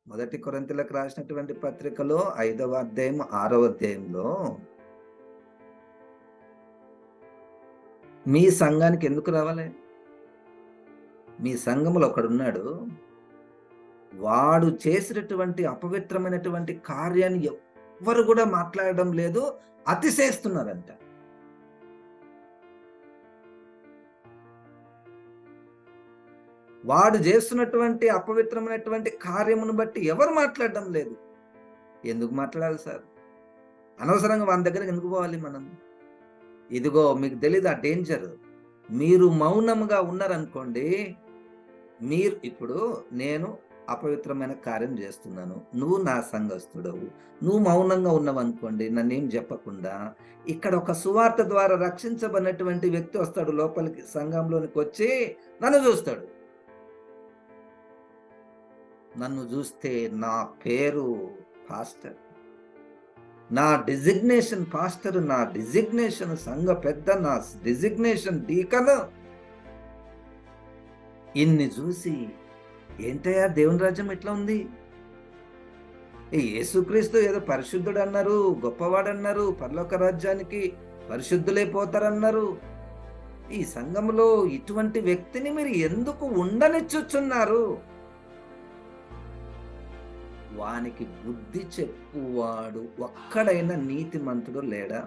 మొదటి కొరింథీయులకు రాసినటువంటి పత్రికలో 5వ అధ్యాయం 6వ అధ్యాయంలో మీ సంఘానికి ఎందుకు రావాలి? మీ సంఘములో ఒకడున్నాడు. వాడు చేసినటువంటి అపవిత్రమైనటువంటి కార్యాన్ని ఎవ్వరు కూడా మాట్లాడడం లేదు, అతిశయిస్తున్నారంట. వాడు చేస్తున్నటువంటి అపవిత్రమైనటువంటి కార్యమును బట్టి ఎవరు మాట్లాడడం లేదు. ఎందుకు మాట్లాడాలి సార్? అనవసరంగా వాని దగ్గరికి ఎందుకు పోవాలి మనం? ఇదిగో మీకు తెలీదు ఆ డేంజర్. మీరు మౌనముగా ఉన్నారనుకోండి, మీరు ఇప్పుడు నేను అపవిత్రమైన కార్యం చేస్తున్నాను, నువ్వు నా సంఘస్థుడవు, నువ్వు మౌనంగా ఉన్నావనుకోండి, నన్నేం చెప్పకుండా, ఇక్కడ ఒక సువార్త ద్వారా రక్షించబడినటువంటి వ్యక్తి వస్తాడు లోపలికి, సంఘంలోనికి వచ్చి నన్ను చూస్తాడు. నన్ను చూస్తే నా పేరు పాస్టర్, నా డిజిగ్నేషన్ పాస్టర్, నా డిజిగ్నేషన్ సంఘ పెద్ద, నా డిజిగ్నేషన్ డీకన్. ఇన్ని చూసి ఏంటయ్యా దేవుని రాజ్యం ఎట్లా ఉంది? యేసుక్రీస్తు ఏదో పరిశుద్ధుడు అన్నారు, గొప్పవాడు అన్నారు, పరలోక రాజ్యానికి పరిశుద్ధులే పోతారన్నారు. ఈ సంఘంలో ఇటువంటి వ్యక్తిని మీరు ఎందుకు ఉండనిచ్చుచున్నారు? వానికి బుద్ధి చెప్పువాడు ఒక్కడైనా నీతిమంతుడు లేడా?